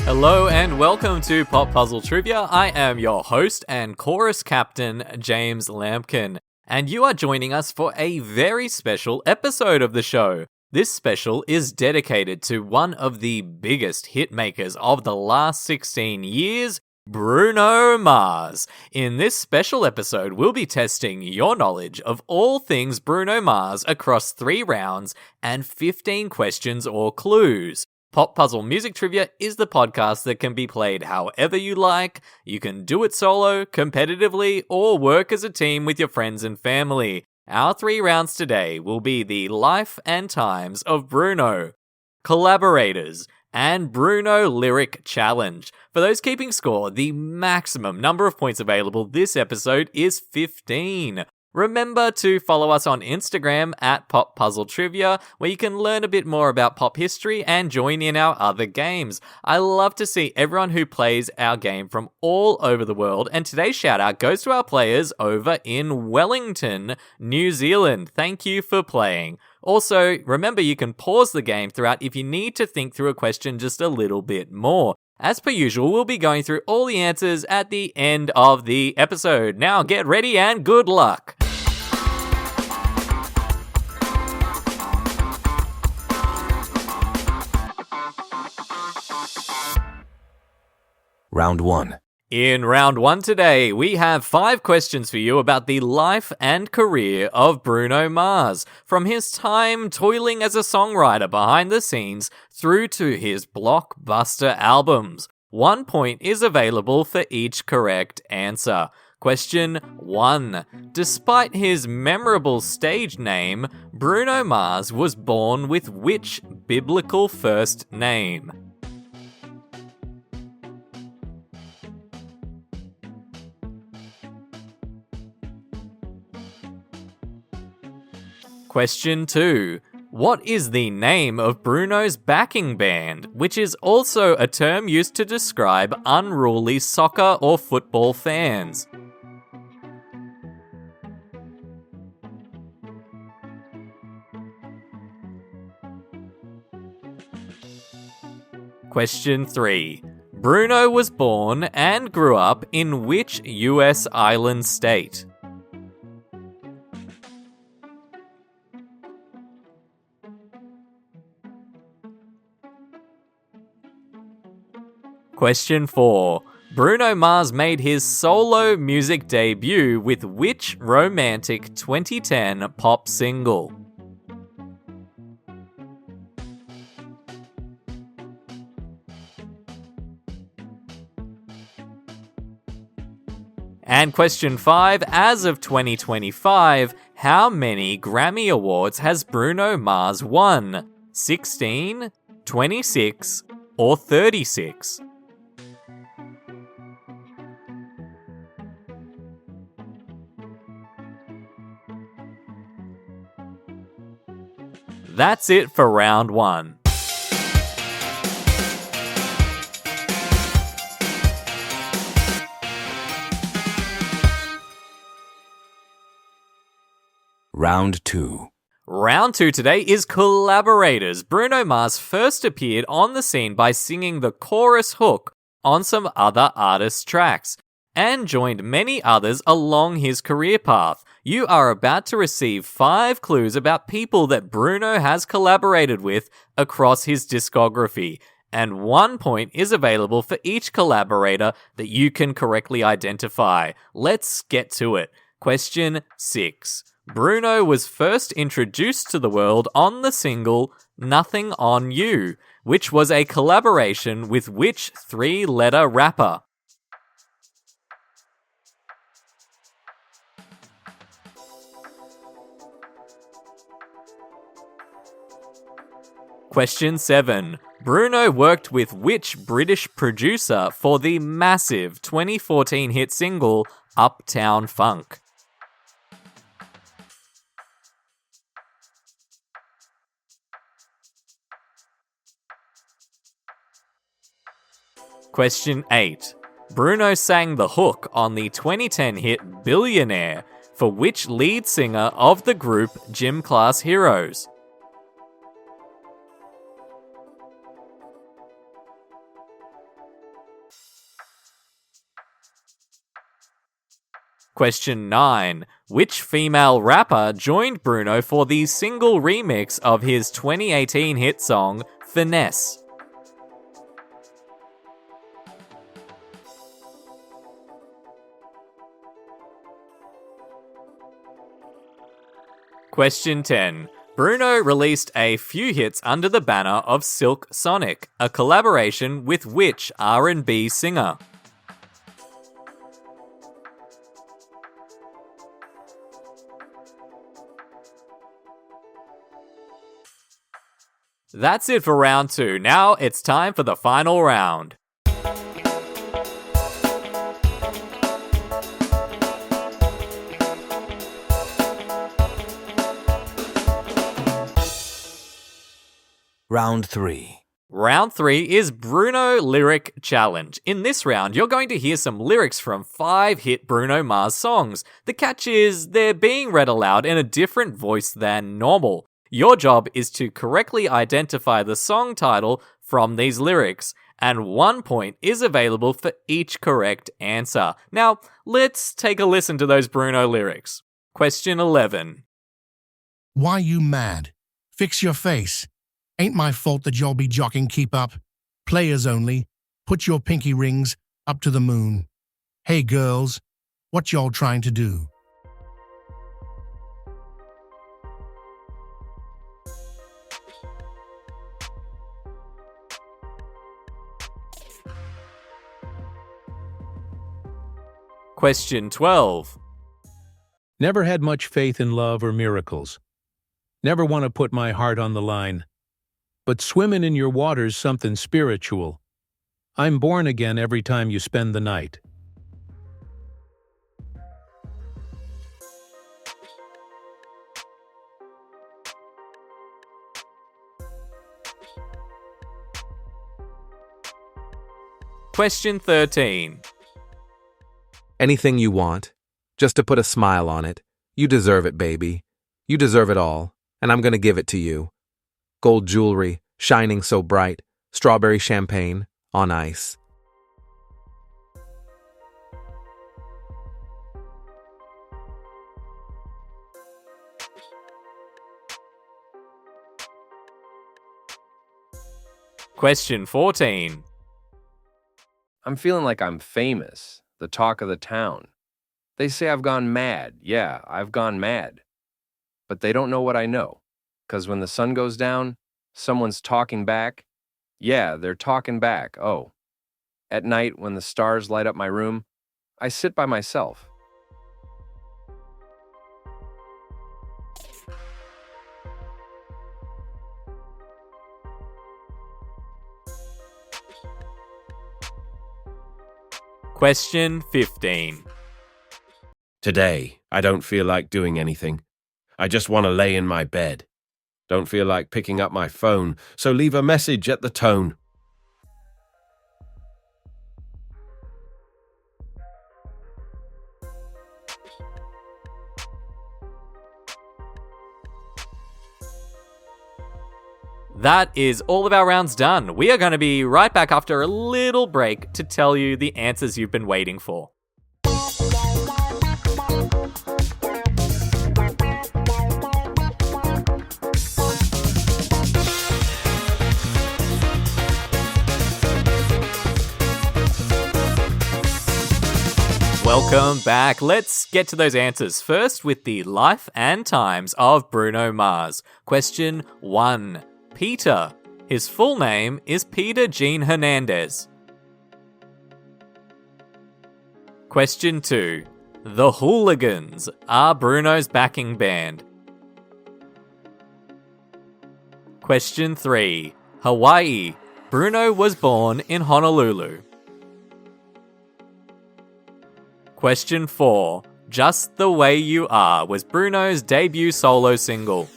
Hello and welcome to Pop Puzzle Trivia. I am your host and chorus captain, James Lampkin, and you are joining us for a very special episode of the show. This special is dedicated to one of the biggest hitmakers of the last 16 years, Bruno Mars. In this special episode, we'll be testing your knowledge of all things Bruno Mars across 3 rounds and 15 questions or clues. Pop Puzzle Music Trivia is the podcast that can be played however you like. You can do it solo, competitively, or work as a team with your friends and family. Our 3 rounds today will be the life and times of Bruno, Collaborators, and Bruno Lyric Challenge. For those keeping score, the maximum number of points available this episode is 15. Remember to follow us on Instagram at Pop Puzzle Trivia, where you can learn a bit more about pop history and join in our other games. I love to see everyone who plays our game from all over the world, and today's shout out goes to our players over in Wellington, New Zealand. Thank you for playing. Also, remember you can pause the game throughout if you need to think through a question just a little bit more. As per usual, we'll be going through all the answers at the end of the episode. Now get ready and good luck! Round 1. In round 1 today, we have 5 questions for you about the life and career of Bruno Mars, from his time toiling as a songwriter behind the scenes through to his blockbuster albums. 1 point is available for each correct answer. Question 1. Despite his memorable stage name, Bruno Mars was born with which biblical first name? Question 2. What is the name of Bruno's backing band, which is also a term used to describe unruly soccer or football fans? Question 3. Bruno was born and grew up in which US island state? Question 4. Bruno Mars made his solo music debut with which romantic 2010 pop single? And question 5. As of 2025, how many Grammy Awards has Bruno Mars won? 16, 26, or 36? That's it for round 1. Round 2. Round 2 today is Collaborators. Bruno Mars first appeared on the scene by singing the chorus hook on some other artists' tracks, and joined many others along his career path. You are about to receive 5 clues about people that Bruno has collaborated with across his discography, and 1 point is available for each collaborator that you can correctly identify. Let's get to it. Question 6. Bruno was first introduced to the world on the single Nothing on You, which was a collaboration with which 3-letter rapper? Question 7. Bruno worked with which British producer for the massive 2014 hit single Uptown Funk? Question 8. Bruno sang the hook on the 2010 hit Billionaire for which lead singer of the group Gym Class Heroes? Question 9. Which female rapper joined Bruno for the single remix of his 2018 hit song, Finesse? Question 10. Bruno released a few hits under the banner of Silk Sonic, a collaboration with which R&B singer? That's it for round 2. Now it's time for the final round. Round 3. Round 3 is Bruno Lyric Challenge. In this round, you're going to hear some lyrics from 5 hit Bruno Mars songs. The catch is they're being read aloud in a different voice than normal. Your job is to correctly identify the song title from these lyrics, and 1 point is available for each correct answer. Now, let's take a listen to those Bruno lyrics. Question 11. Why you mad? Fix your face. Ain't my fault that y'all be jocking keep up. Players only. Put your pinky rings up to the moon. Hey girls, what y'all trying to do? Question 12. Never had much faith in love or miracles. Never want to put my heart on the line. But swimming in your water's something spiritual. I'm born again every time you spend the night. Question 13. Anything you want, just to put a smile on it. You deserve it, baby. You deserve it all, and I'm gonna give it to you. Gold jewelry, shining so bright, strawberry champagne on ice. Question 14. I'm feeling like I'm famous, the talk of the town. They say I've gone mad. Yeah, I've gone mad. But they don't know what I know. 'Cause when the sun goes down, someone's talking back. Yeah, they're talking back. Oh. At night, when the stars light up my room, I sit by myself. Question 15. Today, I don't feel like doing anything. I just want to lay in my bed. Don't feel like picking up my phone, so leave a message at the tone. That is all of our rounds done. We are going to be right back after a little break to tell you the answers you've been waiting for. Welcome back. Let's get to those answers. First, with the life and times of Bruno Mars. Question 1. Peter. His full name is Peter Jean Hernandez. Question 2. The Hooligans are Bruno's backing band. Question 3. Hawaii. Bruno was born in Honolulu. Question 4. Just the Way You Are was Bruno's debut solo single.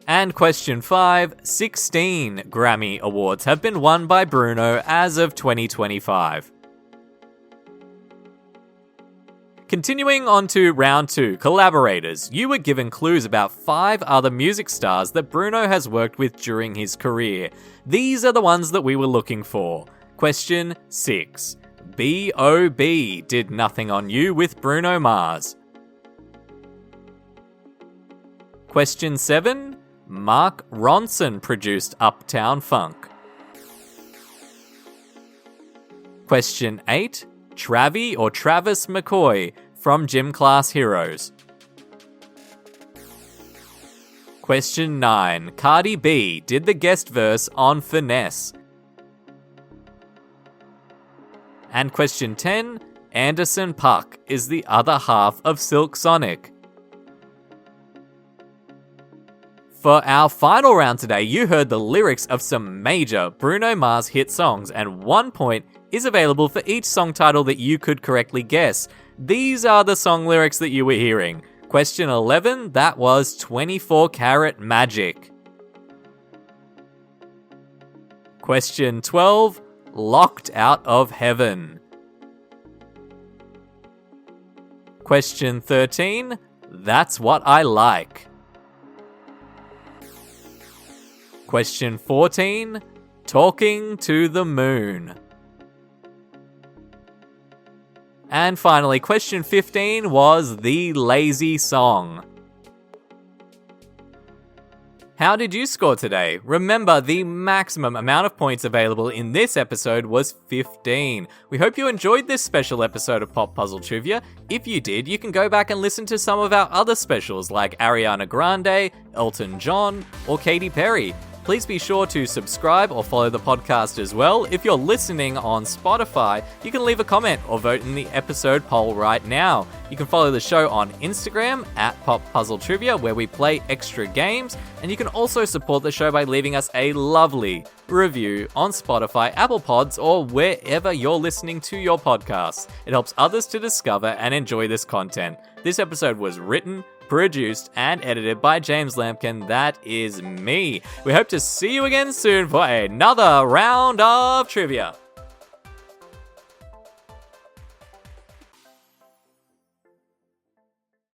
And question 5. 16 Grammy Awards have been won by Bruno as of 2025. Continuing on to round 2, collaborators. You were given clues about 5 other music stars that Bruno has worked with during his career. These are the ones that we were looking for. Question 6. B.O.B. did Nothing on You with Bruno Mars? Question 7. Mark Ronson produced Uptown Funk. Question 8. Travis McCoy from Gym Class Heroes. Question 9. Cardi B did the guest verse on Finesse. And question 10. Anderson .Paak is the other half of Silk Sonic. For our final round today, you heard the lyrics of some major Bruno Mars hit songs, and 1 point is available for each song title that you could correctly guess. These are the song lyrics that you were hearing. Question 11, that was 24 Karat Magic. Question 12, Locked Out of Heaven. Question 13, That's What I Like. Question 14, Talking to the Moon. And finally, question 15 was The Lazy Song. How did you score today? Remember, the maximum amount of points available in this episode was 15. We hope you enjoyed this special episode of Pop Puzzle Trivia. If you did, you can go back and listen to some of our other specials like Ariana Grande, Elton John, or Katy Perry. Please be sure to subscribe or follow the podcast as well. If you're listening on Spotify, you can leave a comment or vote in the episode poll right now. You can follow the show on Instagram at Pop Puzzle Trivia, where we play extra games, and you can also support the show by leaving us a lovely review on Spotify, Apple Pods, or wherever you're listening to your podcasts. It helps others to discover and enjoy this content. This episode was written, produced, and edited by James Lampkin. That is me. We hope to see you again soon for another round of trivia.